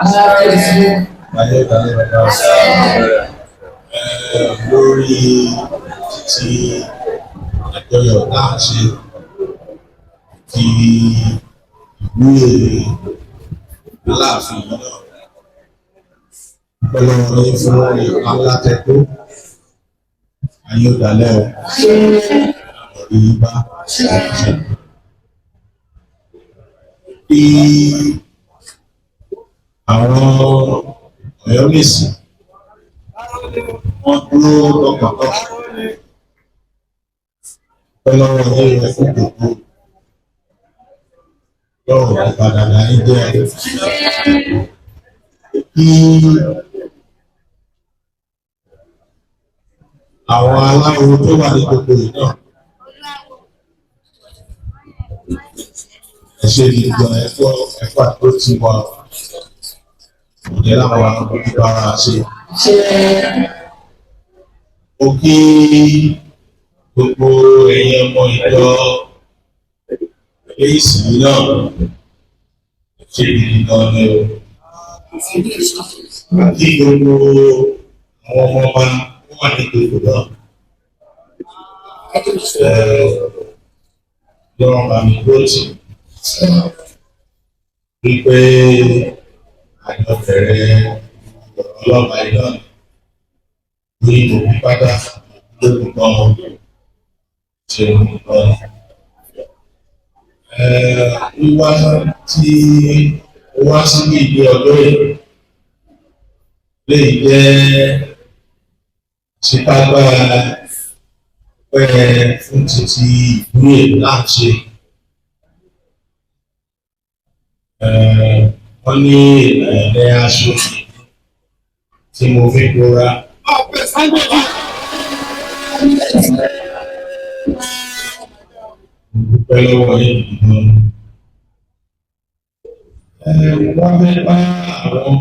Ayé ìdálẹ́ bàbá lórí ti àjọyọ̀ náà ṣe ti ìwúyè Aláàfin yìí náà. Pẹ̀lú ọ̀rọ̀ fún ipa ńlá tẹ́kó. Ayé ìdálẹ́ ọ̀rọ̀ yìí bá ṣe. Bí àwọn Ọ̀yọ́mèsì wọ́n dúró tọkàntọkàn pẹ̀lú ọ̀rọ̀ yìí fún gbogbo lọ́rọ̀ ìpadàdà ní jẹ́ kí àwọn aláwo tó wà ní gbogbo yìí náà ẹ̀ṣẹ̀ ìgbà ẹ̀fọ́ tó ti wà òde láwọn akókò ara ṣe. Ó kí gbogbo ẹ̀yin ọmọ ìjọ èsì náà ṣe ìdìbò ní o. Àti gbogbo àwọn ọmọ ọba wà ní gbogbo náà. Lọ́rọ̀ bá mi gbòòtì wípé àjọ bẹ̀rẹ̀ ọlọ́pàá iná ní òbí pátá lókùn náà ṣe olùkọ́. Wíwá tí ó wá sí ní ìgbé ọjọ́ yìí lè jẹ́ sípágbára pẹ́ fún títí ìwúyè náà ṣe. Wọ́n ní ẹ̀ẹ́dẹ́ aṣọ tí mo fi kóra. Dúpẹ́ lọ́wọ́ yìí gan. Wọ́n fẹ́ bá àwọn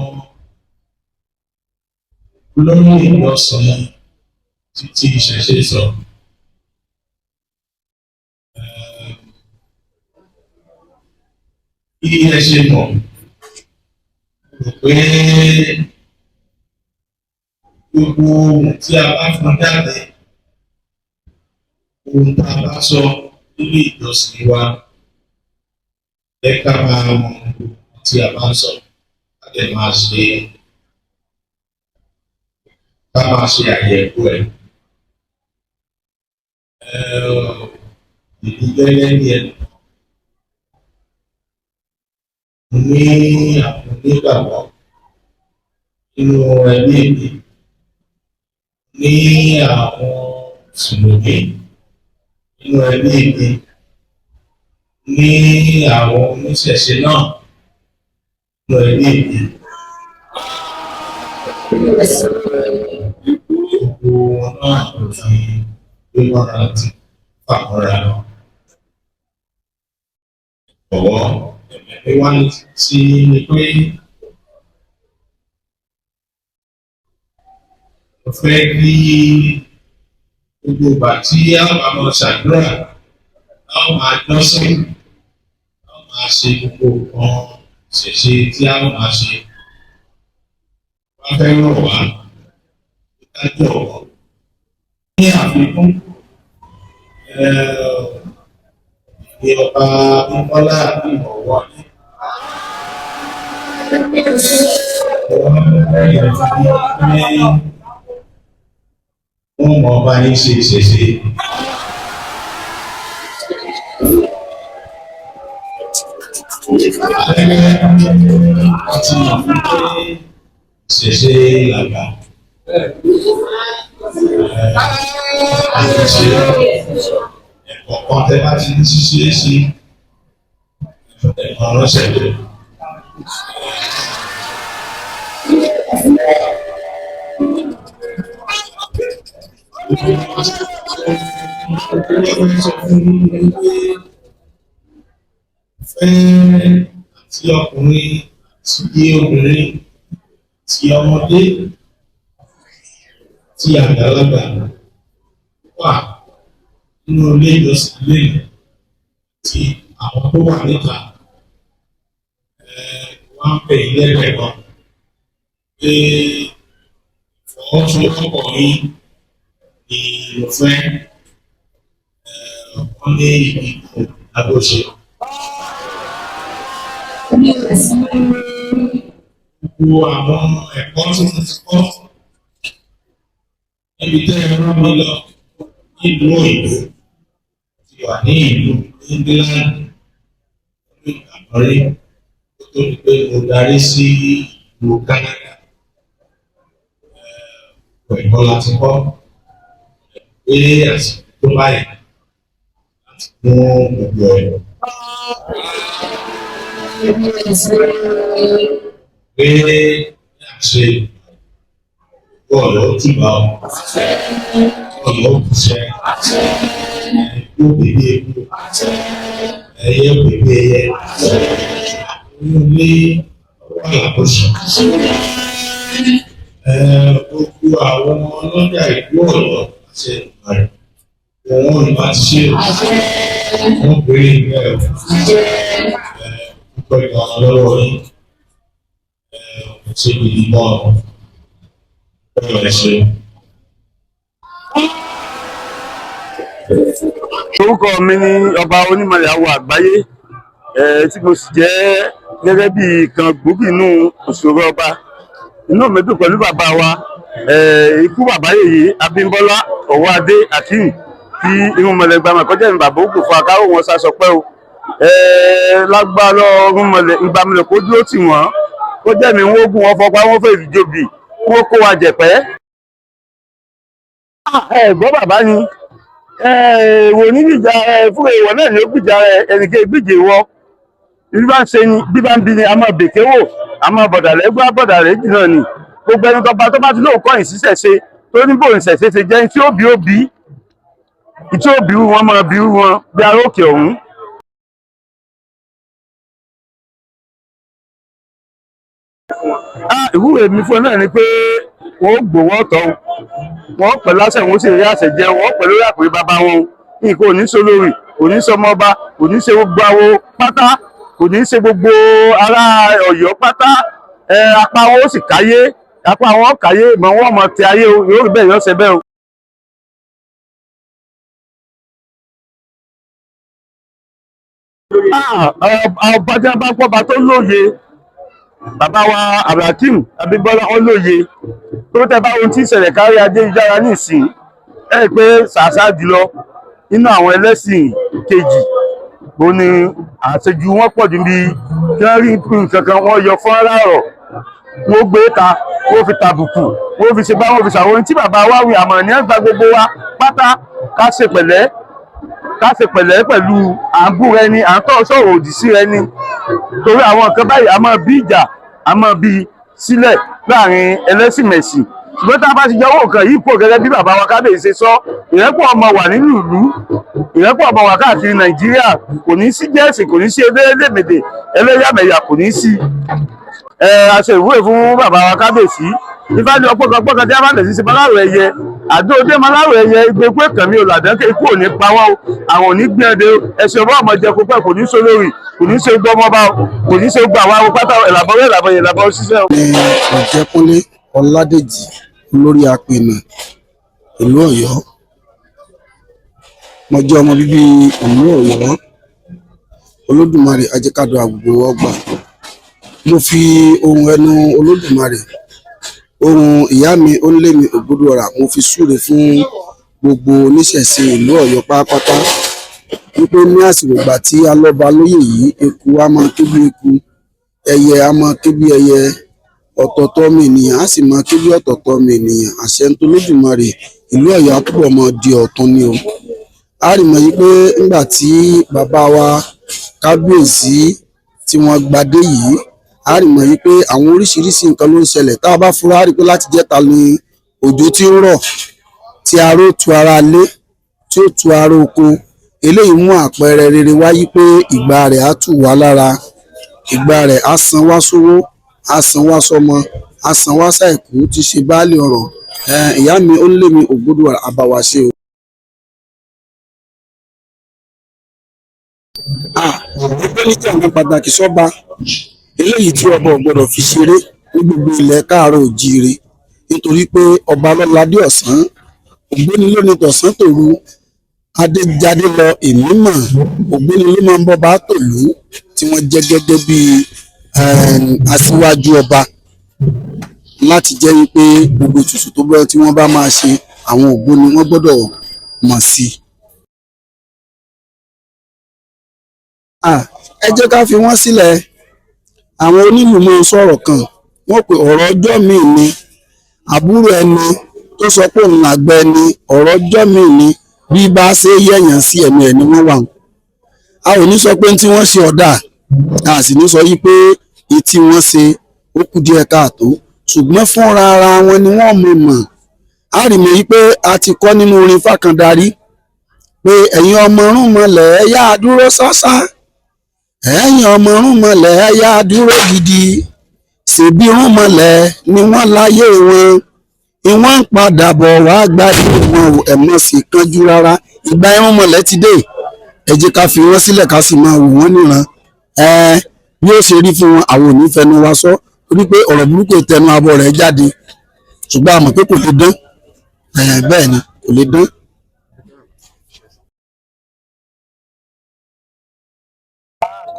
olórí ìjọsìn títí ìṣẹ̀ṣe sọ. Bí ẹ ṣe mọ̀ pé gbogbo ohun tí a bá fún jáde, ohun tá a bá sọ nílé ìjọsìn wa, ẹ ká máa mọ ohun tí a bá ń sọ, ká lè máa ṣe àyẹ̀wò ẹ̀. Ìdílé ní ẹ̀ ní àwọn onígbàgbọ́ nínú ẹbí mi, ní àwọn Mùsùlùmí nínú ẹbí mi, ní àwọn oníṣẹ̀ṣe náà nínú ẹbí mi. Gbogbo wọn náà ló fi gbé wọn láti fàmọ́ra ọ̀wọ́. Ẹ̀mí wá sí ni pé mo fẹ́ kí gbogbo ìgbà tí a máa mọ ṣàdúrà, a máa jọ́sìn, a máa ṣe gbogbo nǹkan ṣẹ̀ṣe tí a máa ṣe. Wọ́n fẹ́ rọ̀ wá ká jọ̀wọ́. Ní àfikún, ní ọba Bímbọ́lá àbí ìmọ̀wọ́ ni. Wọ́n mọ̀ ọba yín ṣe ìṣẹ̀ṣe. Àti ìṣẹ̀ṣe làgbà. Ẹ̀kọ́ kan tẹ́ bá ti ní ṣíṣe sí ẹ̀kọ́ ránṣẹ́ lò. Fẹ́ àti ọkùnrin àti obìnrin ti ọmọdé tí àgbàlagbà wà nínú ilé ìjọsìn lẹ́yìn tí àwọn tó wà níta wọ́n ń pè ilé ẹ̀rẹ̀ náà. pé ìfọwọ́sowọ́pọ̀ yín ni mo fẹ́ wọ́n ní ìdìbò àgbòṣe. Gbogbo àwọn ẹ̀kọ́ tí mo ti kọ́ níbi tẹ́ ẹ rán mi lọ nílùú òyìnbó ti wà ní ìlú England ní àmọ́rí tó tó di pé mo darí sí ìlú Canada. Ẹ̀kọ́ láti kọ́ pé àsìkò tó báyìí láti mú gbogbo ẹ̀. Pé àṣẹ Ọ̀yọ́ tìbà Ọ̀yọ́ kùsẹ́ ikú bèbè ikú ẹyẹ bèbè ẹyẹ ní ọ̀làkóso. Gbogbo àwọn ọlọ́jà ìlú Ọ̀yọ́ àti ìbàdàn wọn ìbá ti ṣe wọn bèrè ìgbẹ́ ẹ̀ púpọ̀ ìgbà lọ́wọ́ yìí ṣe gidi mọ́ ọ̀rọ̀ ẹ̀ṣẹ̀. Orúkọ mi ni Ọba Onímọ̀lẹ̀ Awo Àgbáyé tí mo sì jẹ́ gẹ́gẹ́ bí kan gbòógì nínú òṣèré ọba. Inú mi dùn pẹ̀lú bàbá wa ikú bàbá yèyé Abímbọ́lá Ọwọ́adé Akeem tí irúnmọlẹ̀ gbàmọ̀ kọjá ní bàbá ògbò fún akáwò wọn sásọpẹ́ o. Lágbára irúnmọlẹ̀ ìgbàmọlẹ̀ kó dúró tì wọ́n kó jẹ́ mi wọ́n gùn wọn fọpá wọn fẹ́ ìdíjọbì wọ́n kó wa jẹ̀pẹ́. Ẹ̀gbọ́n bàbá ni wò ní gbìjà fún èèwọ̀ náà ni ó gbìjà ẹnìkan gbìjì wọ bí bá ń ṣe ni bí bá ń bi ni a máa bèké wò a máa bọ̀dàlẹ́ gbọ́ bọ̀dàlẹ́ jìnnà ni gbogbo ẹni tó bá ti lóò kọ́yìn sí ṣẹ̀ṣe tó ní bò ń ṣẹ̀ṣe ṣe jẹ́ tí ó bí tí ó bí wọn máa bí wọn bí aróòkè ọ̀hún. Ìwúre mi fún ẹ náà ni pé wọ́n gbowó ọ̀tọ̀ wọn pẹ̀lú àṣẹ wọn sì rí àṣẹ jẹ wọn pẹ̀lú àpèrè bàbá wọn nǹkan ò ní ṣe olórí kò ní ṣe ọmọọba kò ní ṣe gbogbo awo pátá kò ní ṣe gbogbo ará Ọ̀yọ́ pátá apá wọn ó sì káyé apá wọn káyé mọ wọn mọ ti ayé o yóò rí bẹ́ẹ̀ yọ ṣe bẹ́ẹ̀ o. Ọba tí wọn bá pọ̀ bá tó lóye bàbá wa Akeem Abímbọ́lá wọn lóye tó tẹ bá ohun tí ìṣẹ̀lẹ̀ kárí Adéyẹjára nísìn ẹ pé ṣàṣà jùlọ nínú àwọn ẹlẹ́sìn kejì bó ni àṣejù wọn pọ̀ jù bí kí wọ́n rí nǹkan kan wọ́n yọ fún aráàrọ̀ wọ́n gbé ta wọ́n fi tàbùkù wọ́n fi ṣe bá wọn fi ṣàwọn tí bàbá wa wí àmọ́ ní ẹgbàá gbogbo wa pátá ká ṣe pẹ̀lẹ́ pẹ̀lú à ń bú rẹ ni à ń tọ́ sọ̀rọ̀ òdì sí rẹ ni torí àwọn nǹkan báyìí a máa bí ìjà a máa bí sílẹ̀ láàrin ẹlẹ́sìn mẹ̀sìn ṣùgbọ́n tá a bá ti yọwọ́ nǹkan yìí pọ̀ gẹ́gẹ́ bí bàbá wa Kábíyèsí ṣe sọ ìrẹ́pọ̀ ọmọ wà nínú ìlú ìrẹ́pọ̀ ọmọ wà káàkiri Nàìjíríà kò ní sí jẹ́ẹ̀sì kò ní sí elémèdè ẹlẹ́yàmẹ̀yà kò ní sí. A ṣe ìwúre fún bàbá wa Kábíyèsí ìfáàdì ọpọkàn tí a bá lè ṣe malárò ẹyẹ àdó òde malárò ẹyẹ gbogbo ẹkànmí olùdàdàkẹ ikú ò ní pa wọn àwọn ò ní gbẹ̀ǹde ẹsẹ̀ ọba ọmọ jẹ kópẹ́ kò ní so lórí kò ní ṣe gbọ́ ọmọba kò ní ṣe gbọ́ àwọn pátá ẹ̀làbọ̀ ṣiṣẹ́. Ọ̀jẹ̀kúnlé Ọládèjì olórí apènà ìlú Ọ̀yọ́ mo jẹ́ ọmọ bíbí ìlú Ọ̀yọ́ Olódùmarè ajẹ́kádùn àgbègbè ọgbà mo fi ohun ẹnu Olódùmarè ohun ìyá mi ó lé mi Ògbódùọ̀rà mo fi súre fún gbogbo oníṣẹ̀ṣe ìlú Ọ̀yọ́ pátápátá wípé ní àsìkò ìgbà tí a lọ́ba lóyè yìí eku á máa ké bí eku ẹyẹ á máa ké bí ẹyẹ ọ̀tọ̀ọ̀tọ̀ ọmọ ènìyàn á sì máa ké bí ọ̀tọ̀ọ̀tọ̀ ọmọ ènìyàn àṣẹ ń tó Olódùmarè ìlú Ọ̀yọ́ á túbọ̀ máa di ọ̀tun ni o. A rí mọ̀ yí pé nígbà tí bàbá wa Kábíyèsí tí wọ́n gbadé yìí a rí mọ̀ yí pé àwọn oríṣiríṣi nǹkan ló ń ṣẹlẹ̀ tá a bá fura rí pé láti jẹ́ta ni òjò tí ń rọ̀ tí aró tu ara lé tí ó tu ara oko eléyìí mú àpẹẹrẹ rere wáyé pé ìgbà rẹ̀ á tù wá lára ìgbà rẹ̀ á san wá sówó á san wá sọmọ á san wá sáìkú ti ṣe baálé ọ̀rọ̀ ìyá mi ó lé mi Ògbódùọ̀rà àbáwá ṣe o. Ìgbẹ́ni tí àwọn pàtàkì sọ́ba eléyìí tí ọba ò gbọdọ̀ fi ṣeré ní gbogbo ilẹ̀ káàárọ̀ òjíire nítorí pé ọba lọ́ládé ọ̀sán ògbóni ló ní tọ̀sán tòru adéjáde lọ èmi mọ̀ ògbóni ló máa ń bọ́ bá tòlú tí wọ́n jẹ́ gẹ́gẹ́ bí aṣíwájú ọba láti jẹ́ wípé gbogbo ètùtù tó bẹ́ẹ̀ tí wọ́n bá máa ṣe àwọn ògbóni wọ́n gbọ́dọ̀ mọ̀ sí i. Ẹ jẹ́ ká fi wọ́n sílẹ̀ àwọn onílù máa ń sọ̀rọ̀ kan wọ́n pé ọ̀rọ̀ ọjọ́ míì ni àbúrò ẹni tó sọ pé òun àgbẹ̀ ni ọ̀rọ̀ ọjọ́ míì ni bí bá ṣe yẹ̀yàn sí ẹ̀mí ẹ̀ ni wọ́n wà. A ò ní sọ pé tí wọ́n ṣe ọ̀dà a sì ní sọ yí pé tí wọ́n ṣe ó kù díẹ̀ káàtó ṣùgbọ́n fúnra ara wọn ni wọ́n mọ̀ a rí mi yí pé a ti kọ́ nínú orin fàkàndarí pé ẹ̀yin ọmọ rúnmọlẹ̀ ẹ yá dúró ṣáṣá ẹ̀yin ọmọ rúnmọlẹ̀ ẹ yá dúró gidi ṣèbí rúnmọlẹ̀ ni wọ́n láyé wọn ìwọ́n ń padà bọ̀ wá gbáyé wọn ò ẹ̀mọ́ sí kánjú rárá ìgbà irúnmọlẹ̀ ti dé ẹ jẹ́ ká fi wọ́n sílẹ̀ ká sì máa wò wọ́n níran bí ó ṣe rí fún wọn àwọn ò ní fẹnu wa sọ torí pé ọ̀rọ̀ burúkú tẹnu abọ́ rẹ̀ jáde ṣùgbọ́n a mọ̀ pé kò lè dán bẹ́ẹ̀ ni kò lè dán.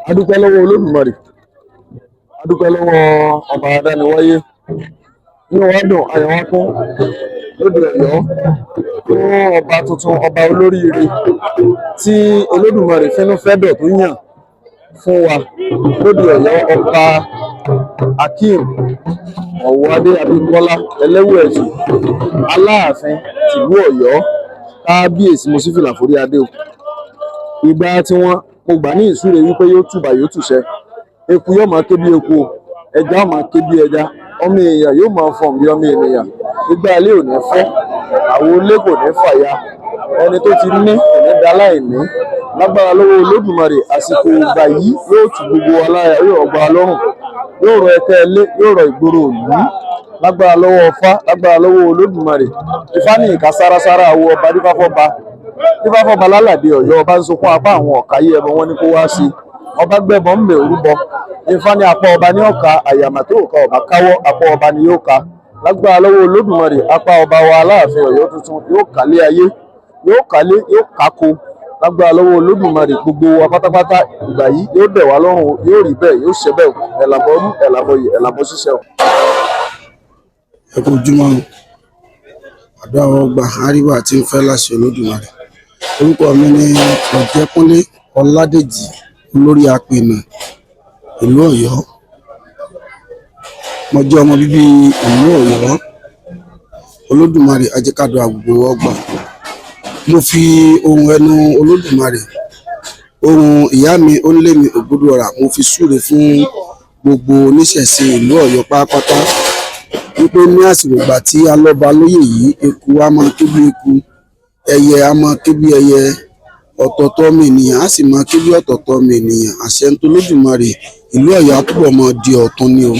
A dúpẹ́ lọ́wọ́ Olódùmarè a dúpẹ́ lọ́wọ́ ọba adániwáyé ní wọ́n dùn àyẹ̀wò fún lóde Ọ̀yọ́ fún ọba tuntun ọba olóríire tí Olódùmarè fínú fẹ́dọ̀ tó yàn fún wa lóde Ọ̀yọ́ ọba Akeem Ọ̀wọ́adé Abímbọ́lá Ẹlẹ́wùẹ̀tù Aláàfin tìlú Ọ̀yọ́ kábíyèsí mo sí fìlà forí adé o ìgbà tí wọ́n mo gbà ní ìsúre wípé yóò tùbà yóò tùṣẹ́ eku yóò máa ké bí eku ẹja yóò máa ké bí ẹja ọmọ èèyàn yóò máa fọ̀n bí ọmọ ènìyàn ìgbà ilé ò ní fọ́ àwọn olé kò ní fàya ẹni tó ti ní ẹ̀ní daláìní lágbára lọ́wọ́ Olódùmarè àsìkò ìgbà yìí yóò tù gbogbo aláya yóò ọgbà lọ́rùn yóò rọ ẹkẹ ilé yóò rọ ìgboro òlú lágbára lọ́wọ́ Ọ̀fà lágbára lọ́wọ́ Olódùmarè Ifá ní ìka sárasára àwọ ọba dífáfọ́ba lálàdé Ọ̀yọ́ ọba ń sunkún apá àwọn ọ̀káyé ẹbọ wọn ní kó wá sí ọba gbẹbọ ń bẹ orúbọ Ifá ní apá ọba ní ọ̀ka àyàmà tó ọ̀ka ọba káwọ́ apá ọba ní yóò ka lágbára lọ́wọ́ Olódùmarè apá ọba wa Aláàfin Ọ̀yọ́ tuntun yóò kálé ayé yóò kálé yóò kákó lágbára lọ́wọ́ Olódùmarè gbogbo wa pátápátá ìgbà yìí yóò dẹ̀ wá lọ́rùn yóò rí bẹ́ẹ̀ yóò ṣe bẹ́ẹ̀ ẹ̀làbọ̀rú ẹ̀làbọ̀yè ẹ̀làbọ̀ ṣiṣẹ́ o. Ẹ kú ojúmọ́ àdó àwọn ọgbà àríwá àti ń fẹ́ láṣẹ Olódùmarè orúkọ mi ní Ọ̀jẹ́kúnlé Ọládèjì olórí apènà ìlú Ọ̀yọ́ mo jẹ́ ọmọ bíbí ìlú Ọ̀yọ́ Olódùmarè ajẹ́kádùn àgbègbè ọgbà mo fi ohun ẹnu Olódùmarè ohun ìyá mi ó lé mi Ògbódùọ̀rà mo fi súre fún gbogbo oníṣẹ̀ṣe ìlú Ọ̀yọ́ pátápátá wípé ní àsìkò ìgbà tí a lọ́ba lóyè yìí eku á máa ké bí eku ẹyẹ á máa ké bí ẹyẹ ọ̀tọ̀ọ̀tọ̀ ọmọ ènìyàn á sì máa ké bí ọ̀tọ̀ọ̀tọ̀ ọmọ ènìyàn àṣẹ ń tó Olódùmarè ìlú Ọ̀yọ́ á túbọ̀ máa di ọ̀tun ni o.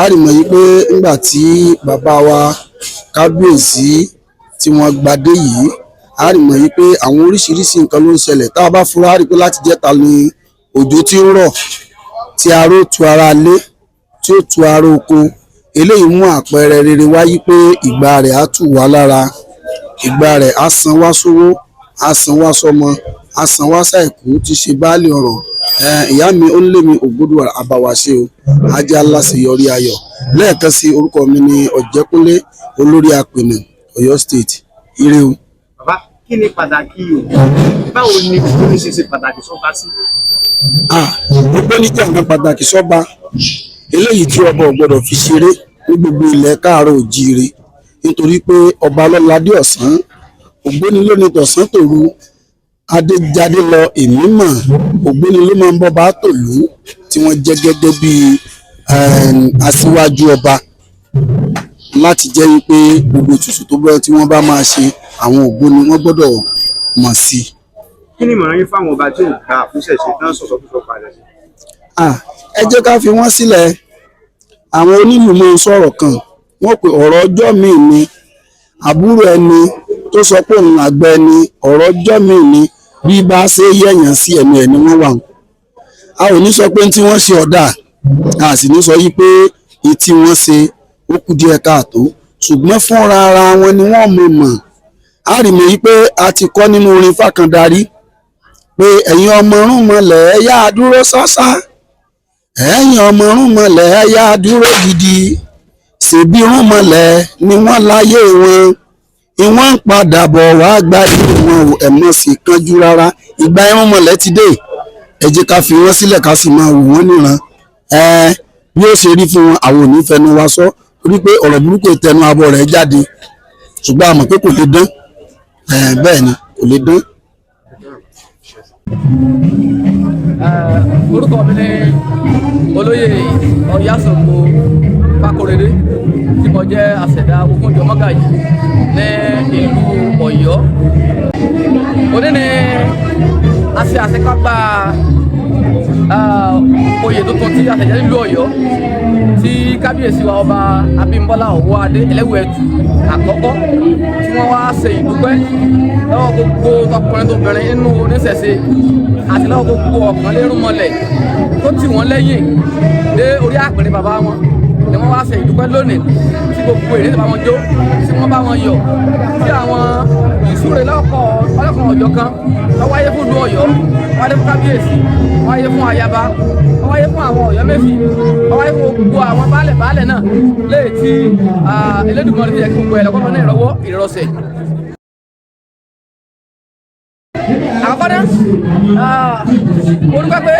A rí mọ̀ yí pé nígbà tí bàbá wa kábíyèsí tí wọ́n gbadé yìí a rí mọ̀ yí pé àwọn oríṣiríṣi nǹkan ló ń ṣẹlẹ̀ tá a bá fura rí pé láti jẹ́ta ni òjò tí ń rọ̀ tí aró tu ara lé tí ó tu ara oko eléyìí mú àpẹẹrẹ rere wáyé pé ìgbà rẹ̀ á tù wá lára ìgbà rẹ̀ á san wá sówó á san wá sọmọ á san wá sáìkú tí ṣe baálé ọ̀rọ̀ ìyá mi ó lé mi Ògbódùọ̀rà àbáwáṣe o ajé aláṣeyọrí ayọ̀ lẹ́ẹ̀kan sí orúkọ mi ní Ọ̀jẹ́kúnlé olórí apènà Ọ̀yọ́ state ire o. Bàbá kí ni pàtàkì o báwo ni ògbóni ṣe pàtàkì sọ́ba sí. ògbóni jẹ́ nǹkan pàtàkì sọ́ba eléyìí tí ọba ò gbọdọ̀ fi ṣeré ní gbogbo ilẹ̀ káàárọ̀ òjíire nítorí pé ọba lọ́ládé ọ̀sán ògbóni ló ní tọ̀sán tòru adéjáde lọ èmi mọ̀ ògbóni ló máa ń bọ́ bá tòlú tí wọ́n jẹ́ gẹ́gẹ́ bí aṣíwájú ọba láti jẹ́ wípé gbogbo ètùtù tó bẹ́ẹ̀ tí wọ́n bá máa ṣe àwọn ògbóni wọ́n gbọ́dọ̀ mọ̀ sí. kí ni ìmọ̀ràn yín fáwọn ọba tí ò ká àfúnṣẹ̀ṣe tán sọ̀sọ̀ fífọ́ padà sí. ẹ jẹ́ ká fi wọ́n sílẹ̀ àwọn onílù máa ń sọ̀rọ̀ kan wọ́n pé ọ̀rọ̀ ọjọ́ míì ni àbúrò ẹni tó sọ pé òun àgbẹ̀ ni ọ̀rọ̀ ọjọ́ míì ni bí bá ṣe yẹ̀yàn sí ẹ̀mí ẹ̀ ni wọ́n wà. A ò ní sọ pé tí wọ́n ṣe ọ̀dà a sì ní sọ yí pé èyí tí wọ́n ṣe ó kù díẹ̀ káàtó ṣùgbọ́n fúnra ara wọn ni wọ́n mọ̀ á rí mi pé a ti kọ́ nínú orin Fákàndarí pé ẹ̀yin ọmọ Rúnmọlẹ̀ ẹ yá dúró ṣáṣá ẹ̀yin ọmọ Rúnmọlẹ̀ ẹ yá dúró gidi ṣèbí Rúnmọlẹ̀ ni wọ́n láyé wọn ìwọ́n ń padà bọ̀ wá gba ilé wọn ò ẹ̀mọ́ sí kánjú rárá ìgbà Rúnmọlẹ̀ ti dé ẹ jẹ́ ká fi wọ́n sílẹ̀ ká sì máa wò wọ́n níran bí ó ṣe rí fún wọn àwọn ò ní fẹnu wa sọ torí pé ọ̀rọ̀ burúkú tẹnu abọ́ rẹ̀ jáde ṣùgbọ́n a mọ̀ pé kò lè dán bẹ́ẹ̀ ni kò lè dán. Orúkọ mi ni olóyè Ọ̀yásògo Fákóredé tí mo jẹ́ àṣẹ̀dá Ògúnjọ Mọ́gàjí ní ìlú Ọ̀yọ́. Òní ni a ṣe àṣekágbá oyè tuntun tí a ṣẹ̀jẹ̀ nílùú Ọ̀yọ́ tí kábíyèsí wa ọba Abímbọ́lá Ọ̀wọ́adé Ẹlẹ́wùẹ̀tù àkọ́kọ́ tí wọ́n wá ṣe ìdúpẹ́ lọ́wọ́ gbogbo tọkùnrin tóbìnrin nínú oníṣẹ̀ṣe àti lọ́wọ́ gbogbo Ọ̀kànlérúnmọlẹ̀ tó tì wọ́n lẹ́yìn dé orí àpèrè bàbá wọn ni wọ́n wá ṣe ìdúpẹ́ lónìí tí gbogbo èrè tí bá wọn jó tí wọ́n bá wọn yọ̀ tí àwọn ìṣúre ọlọ́kan ọ̀jọ̀ kan wọ́n wáyé fún ìlú Ọ̀yọ́ wọ́n wáyé fún kábíyèsí wọ́n wáyé fún ayaba wọ́n wáyé fún àwọn Ọ̀yọ́ Mẹ́fì wọ́n wáyé fún gbogbo àwọn baálẹ̀ náà léè tí Elédùmarè ti yẹ kí gbogbo ẹ̀ lọ́kọ́ ní ìrọwọ́ ìrọsẹ̀. Àkọ́kọ́ náà mo dúpẹ́ pé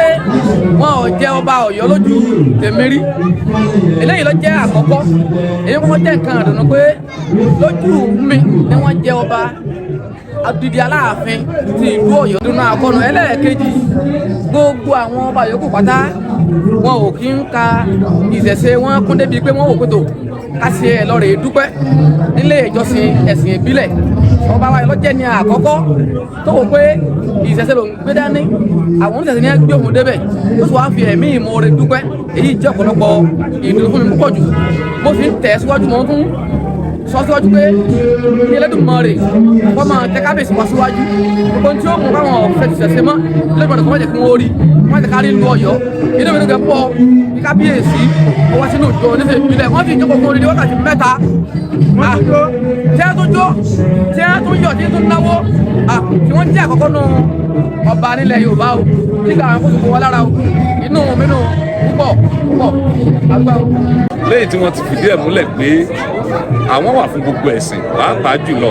wọn ò jẹ ọba Ọ̀yọ́ lójú tèmi rí eléyìí ló jẹ́ àkọ́kọ́ èyí kọ́kọ́ jẹ́ nǹkan àdùnnú pé lójú mi ni wọ́n jẹ ọba Adudi Aláàfin ti ìlú Ọ̀yọ́ dúnú àkọ́nù ẹlẹ́ẹ̀kejì gbogbo àwọn ọba yòókù pátá wọn ò kí ń ka ìṣẹ̀ṣe wọn kún débi pé wọn ò pètò ká ṣe ẹ̀ lọ́rẹ̀ dúpẹ́ nílé ìjọsìn ẹ̀sìn ìbílẹ̀ ọba wa lọ́jẹ́ ní àkọ́kọ́ tó wò pé ìṣẹ̀ṣe ló ń gbé dání àwọn oníṣẹ̀ṣe ní ẹgbẹ́ òun débẹ̀ tó sì wá fi ẹ̀mí ìmoore dúpẹ́ èyí jẹ́ ọ̀pọ̀lọpọ̀ ìdùnnú fún mi púpọ̀ jù mo fi ń tẹ̀ síwájú mọ́ tún sọ síwájú pé kí Elédùmarè kó máa tẹ kábíyèsí wá síwájú gbogbo tí ó mú káwọn ọ̀fẹ́ ti ṣẹ̀ṣẹ̀ mọ́ Elédùmarè kó má jẹ́ kí wọ́n rí wọ́n ti kárí ìlú Ọ̀yọ́ inú mi nígbà pọ̀ kí kábíyèsí ó wá sínú ìjọ oníṣẹ́ ìbílẹ̀ wọ́n fi ìjókòó fún orí wákàtí mẹ́ta tí a tún jó tí a tún yọ̀ tí a tún náwó tí wọ́n jẹ́ àkọ́kọ́ nù ọba nílẹ̀ Yorùbá o nígbà àwọn kó tó kó wá lára o inú mi nù púpọ̀ àgbà o. lẹ́yìn tí wọ́n ti fìdí ẹ̀ múlẹ̀ pé àwọn wà fún gbogbo ẹ̀sìn pàápàá jùlọ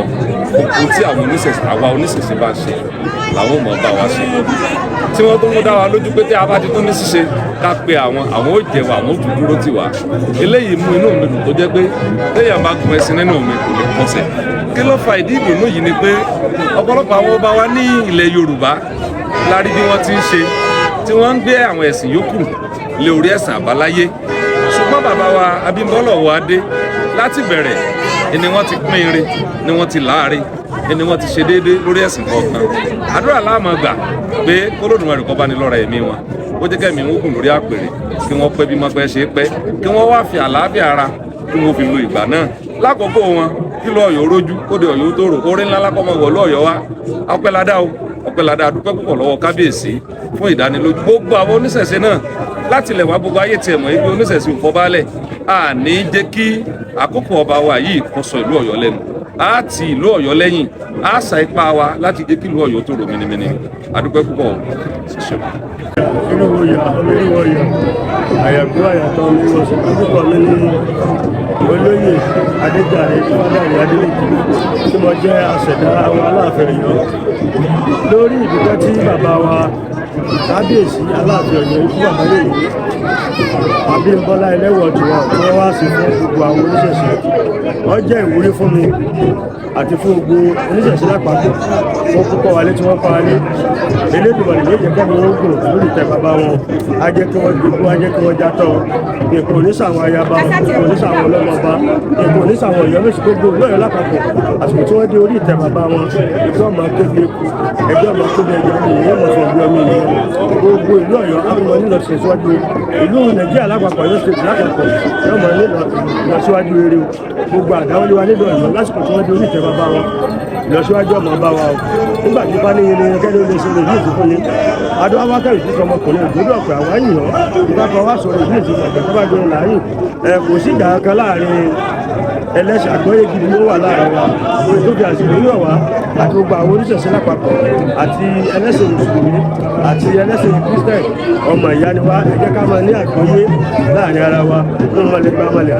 gbogbo tí àwọn oníṣẹ̀ṣe bá ṣe làwọn mọ̀ bá wa ṣe tí wọ́n tó mú dá wa lójú pé tí a bá ti tún ní ṣíṣe ká pe àwọn ó jẹ̀wọ́ àwọn ó tún dúró tì wá eléyìí mú inú mi dùn tó jẹ́ pé téèyàn bá gun ẹṣin nínú mi kò lè kọsẹ̀ kí ló fa ìdí ìdùnnú yìí ni pé ọ̀pọ̀lọpọ̀ àwọn ọba wa ní ilẹ̀ Yorùbá la rí bí wọ́n ti ń ṣe tí wọ́n ń gbé àwọn ẹ̀sìn yòókù lé orí ẹ̀sìn àbáláyé ṣùgbọ́n bàbá wa Abímbọ́lá Ọ̀wọ́adé láti bẹ̀rẹ̀ ni wọ́n ti pín ire ni wọ́n ti láàrin ni wọ́n ti ṣe déédé lórí ẹ̀sìn kọ̀ọ̀kan àdúrà láàmú gbà pé k'Olódùmarè kó bá ní lọ́ra ẹ̀mí wọn ó jẹ́ kẹ́mi ń gùn lórí àpèrè kí wọ́n pẹ́ bí mọ́pẹ́ ṣe pẹ́ kí wọ́n wá fi àlàáfíà ara kí wọ́n fi lo ìgbà náà lákòókò wọn kí lọ Ọ̀yọ́ rójú kóde Ọ̀yọ́ tó rò orí ńlá lákọ́mọ wọ̀lú Ọ̀yọ́ wa ọpẹ́ládá dúpẹ́ púpọ̀ lọ́wọ́ kábíyèsí fún ìdánilójú gbogbo àwọn oníṣẹ̀ṣe náà láti ilẹ̀ wá gbogbo ayé tiẹ̀ mọ̀ ibi oníṣẹ̀ṣe ò fọbalẹ̀ a ní jẹ́ kí àkókò ọba wa yìí kó sọ ìlú Ọ̀yọ́ lẹ́nu a ti ìlú Ọ̀yọ́ lẹ́yìn a sa ipá wa láti jẹ́ kí ìlú Ọ̀yọ́ tó rò mìnìmìnì adúpẹ́ púpọ̀ ṣiṣẹ́. olúwọ̀yà àyàgbó àyàtọ̀ oníwọ̀sùn orúkọ mi ní olóyè Adéjàre Fádàrí Adélékì tí mo jẹ́ àṣẹ̀dá àwọn Aláàfin Ọ̀yọ́ lórí ìdúpẹ́ tí bàbá wa kábíyèsí Aláàfin Ọ̀yọ́ ikú bàbá yìí Abímbọ́lá Ẹlẹ́wùẹ̀tù wa tí wọ́n wá sí fún gbogbo àwọn oníṣẹ̀ṣe wọ́n jẹ́ ìwúrí fún mi àti fún gbogbo oníṣẹ̀ṣe lápapọ̀ fún púpọ̀ wálé tí wọ́n pa wálé Elédùmarè yóò jẹ́ kẹ́mi wọ́n gùn lórí ìtẹ́ bàbá wọn á jẹ́ kí wọ́n gbogbo á jẹ́ kí wọ́n játọ̀ èkó oníṣàwọn ayaba èkó oníṣàwọn ọlọ́mọba èkó oníṣàwọn Ọ̀yọ́ Mèsì gbogbo lọ́yọ̀ lápapọ̀ àsìkò tí wọ́n dé orí ìtẹ́ bàbá wọn ẹgbẹ́ ọmọ akébi eku ẹgbẹ́ ọmọ akébi ẹgbẹ́ ọmọ ìyẹn mọ̀ fún ọgbẹ́ ọmọ ìyẹn gbogbo ìlú Ọ̀yọ́ àwọn ọmọ nílò tẹ̀síwájú ìlú Nàìjíríà lápapọ̀ Ọ̀yọ́ state lápapọ̀ yóò mọ nílò ìlọsíwájú rere gbogbo àdáwọlé wa nílò Ọ̀yọ́ lásìkò tí wọ́n di oníṣẹ́ bàbá wọn ìlọsíwájú ọmọ bá wa o nígbà tí bá níye ni kẹ́lẹ́ olè ṣe lè yí ìdí fún ni adó abákẹ́rì tí ọmọkùnrin ìgbódò ọ̀pẹ àwọn ènìyàn ìbákan wá sọ̀rọ̀ ìdí ìdí ọ̀pẹ tó bá gbé láàyè kò sí ìjà kan láàrin ẹlẹ́sìn àgbọ́yé gidi ló wà láàrin wa orin tó fi àsìkò yíyọ̀ wá àti gbogbo àwọn oníṣẹ̀ṣẹ̀ lápapọ̀ àti ẹlẹ́sìn mùsùlùmí àti ẹlẹ́sìn kristẹn ọmọ ìyá ni wá ẹ jẹ́ ká máa ní àgbọ́yé láàrin ara wa ló ń wọlé gbámọ̀lẹ̀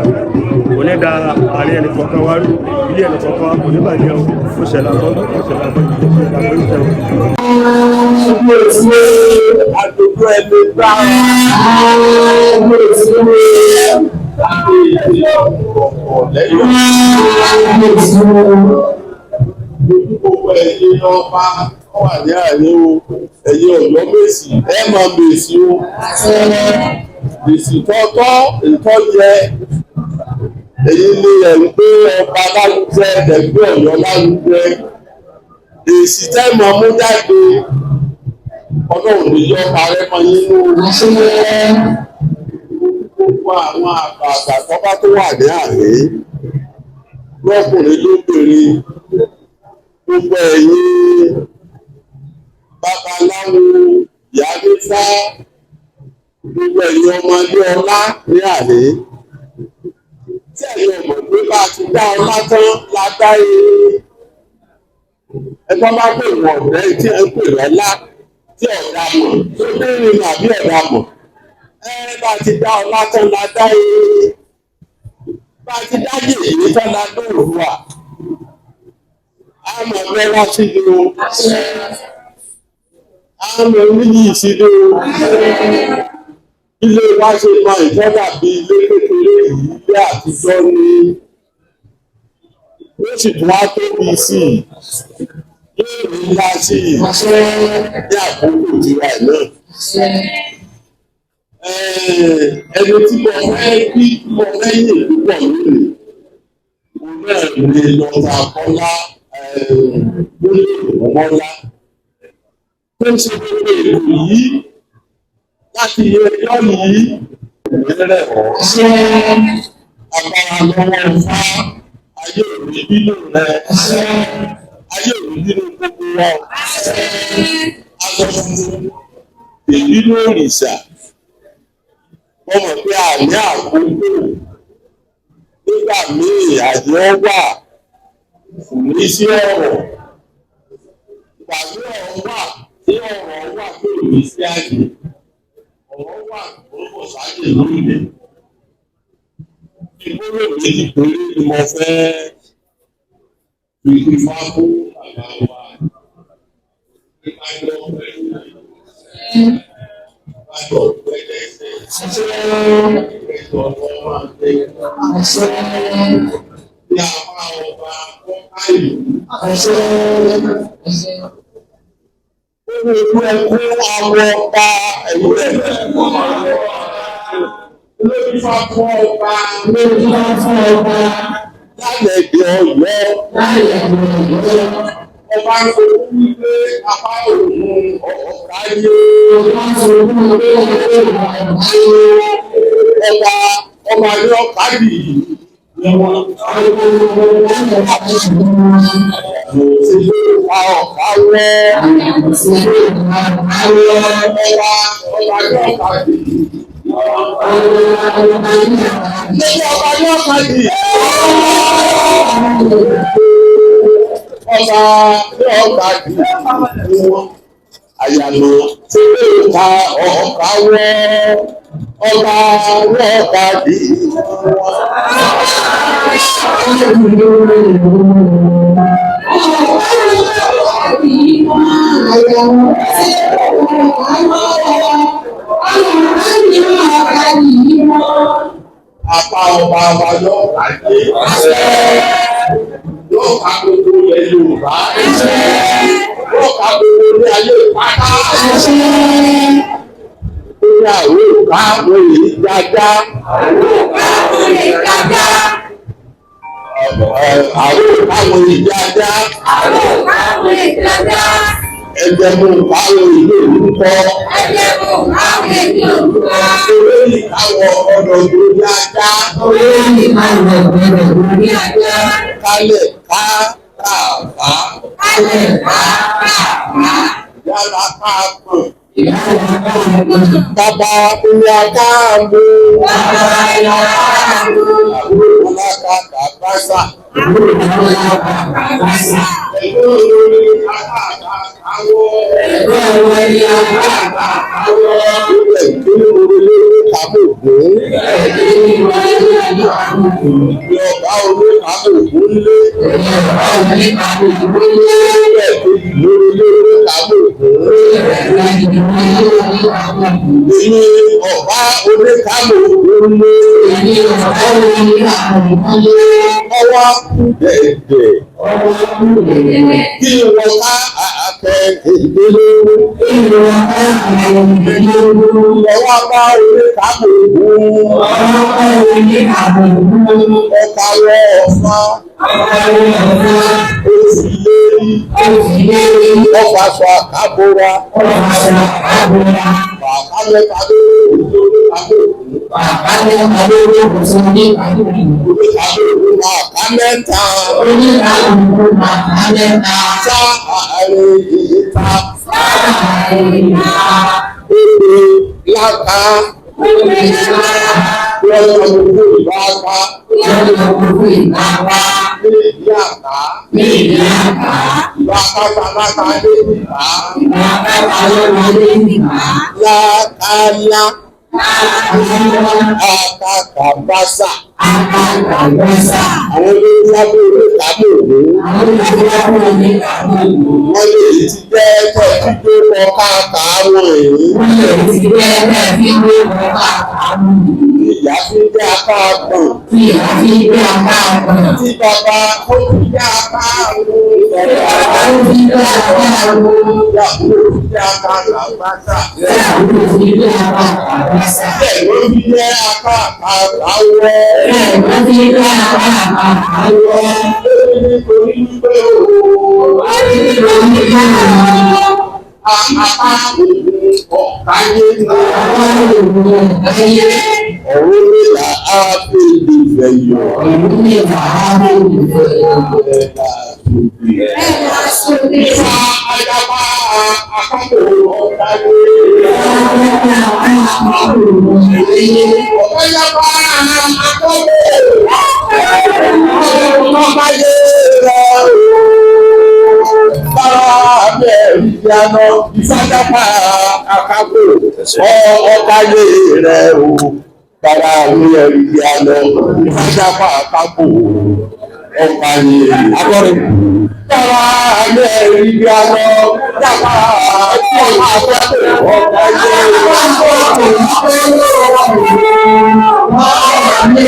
kò ní da àárín ẹnì kọ̀ọ̀kan wá rú ilé ẹnì kọ̀ọ̀kan wá kò ní bàjẹ́ o ó ṣẹlẹ̀ àbọ̀dún ó ṣẹlẹ̀ àbọ̀dún ó ṣẹlẹ̀ àbọ̀dún ṣẹlẹ̀. Àgbègbè ẹni gbá gbogbo ẹ̀yin ọba wà ní àárín o ẹ̀yin Ọ̀yọ́ Mèsì ẹ máa Mèsì o Mèsì tọ́tọ́ ìtọ́jẹ èyí ni ẹ̀ ń gbé ọba lárugẹ ẹgbẹ́ Ọ̀yọ́ lárugẹ èsì tẹ́ máa mú jáde Ọlọ́run ní yọ parẹ́ mọ́ nínú gbogbo àwọn àgbààgbà tọ́ba tó wà ní àárín lọ́kùnrin lóbìnrin gbogbo ẹ̀yin babaláwo ìyá nífá gbogbo ẹ̀yin ọmọdé ọlá ní àárín tí ẹ̀yin ọmọ pé bá ti dá ọlá tán la dá ẹgbọ́n bá pè wọ́n ọ̀rẹ́ tí ẹ ń pè lọ́lá tí ọ̀dà mọ̀ tó bẹ́ẹ̀rẹ̀ ní àbí ọ̀dà mọ̀ bá ti dá ọlá tán la dá bá ti dá yèyí tán la dóòrò wà àmọ̀ mẹ́wàá sí ni o àmọ̀ oníyì sí ni o ilé wa ṣe mọ ìjọba bí ilé kékeré yìí ilé àtijọ́ ni ó sì tún wá tóbi sí i yóò rí ńlá sí i ní àkókò tiwa náà. Ẹni tí mo fẹ́ bí mo lẹ́yìn púpọ̀ lónìí mo náà lè lọ́ta Kọ́lá lórí ìrànwọ́lá tó ń ṣe gbogbo èlò yìí láti yẹ ẹjọ́ yìí ìrẹ́lẹ̀ ọ̀ agbára lọ́wọ́ fá ayé òní bínú rẹ ayé òní bínú gbogbo wa agbọ́dọ̀ ìbínú òrìṣà wọ́n mọ̀ pé àní àkókò nígbà míì àjọ wà ní sí ọ̀rọ̀ ìpàdé ọ̀rọ̀ wà tí ọ̀rọ̀ wà tó ní sí àjẹ ọ̀rọ̀ wà tó kò sáàjẹ lórílẹ̀ ìgbóró méjì péré ni mo fẹ́ fi ifá fún bàbá wa nípa ìlọ pẹ̀lú ìbájọ́ pẹ̀lẹ́sẹ̀ ìrẹsọ̀ ọmọ máa ń gbé ní apá ọba ọ̀ká ìlú. Ó ní ikú ẹkún àwọn ọba ẹ̀wù rẹ̀. Olójúfà fún ọba. Olójúfà fún ọba. Lálẹ́ èdè Ọ̀yọ́. Ọba ń sọ wípé apá òun ọ̀gá yé. Ọba ní ọ̀ká yìí. Àyàlò tí ó ta ọ̀ọ̀ká wọ́ ọba wọ́ọ̀ká dì apá ọba wa yóò pàdé yóò ká gbogbo ilẹ̀ Yorùbá yóò ká gbogbo ní ayé pátá ní àwọn òkà àwọn èyí dáadáa àwọn òkà àwọn èyí dáadáa ẹgbẹ́ mú káwọn ìlú olùkọ́. Ẹgbẹ́ mú káwọn ìlú olùkọ́. Olóyìn káwọn ọ̀dọ̀ lórí ajá. Olóyìn káwọn ọ̀dọ̀ lórí ajá. Kálẹ̀ ká kàfá. Kálẹ̀ ká kàfá. Yàrá káàpọ̀. Yàrá káàpọ̀. Bàbá ìyá káàmù. Bàbá ìyá káàmù. Àbúrò alákàtà báṣà. Àbúrò alákàtà báṣà. Ẹgbẹ́ olórí alákàtà káwọ́. Ẹgbẹ́ olórí alákàtà káwọ́. Ilé ìgbélé orílẹ̀-èdè Kàmọ̀gún. Ìjọba olókàmọ̀gún lé. Ìjọba olókàmọ̀gún lé. Ilé ìgbélé orílẹ̀-èdè Kàmọ̀gún. Èmi ọba oníkàmọ̀gún lé. Ọwọ́ dẹ̀dẹ̀. Kí wọ́n ká àtẹ ìdílé. Lọ́wọ́ bá oníkàmọ̀gún. Ọ̀pá wọ ọ̀fà. Oṣù lérí. Ọ̀pá aṣọ àkábọ̀ra. Bàbá mẹ́ta ló ń lórí àbòkù. Bàbá mẹ́ta ló ń lórí àbòkù. Bàbá mẹ́ta. Sá àárín ìta. Èrè láka. Wọ́n lọ gbogbo ìbáka. Ní ìdí àká. Lákàtàlákà lé nìbá. Lákàlá. Akàkàbásà. Àwọn olórí lábẹ́ Oníkàmọ̀gún. Wọ́n lè ti jẹ́ ẹ̀kọ́ tí tó kọ káàkà wọ̀nyí. Ìyá fi jẹ́ akáàgbọ̀n. Tí bàbá ó fi jẹ́ akáàgbọ̀n. Ìyàwó fi jẹ́ akáàgbàsà. Bẹ́ẹ̀ ló fi jẹ́ akáàgbàwọ̀. Nítorí wípé ọ̀káyé ní ọ̀rọ̀ nílà ápèlè ìfẹ̀yọ̀. Ìfà ayábá àkápò ọ̀káyé. Ọ̀káyábá àkápò ọ̀káyé rẹ̀. Ìyànà ìfájápá àkápò ọ̀káyé rẹ̀ o. Bàbá mi ẹ̀rí ìyànà ìfájápá àkápò ọ̀káyé akọrin. Bàbá mi ẹ̀rí ìyànà ìfájápá àkápò ọ̀káyé. Bàbá mi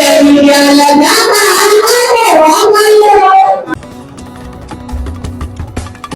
ẹ̀rí ìyànà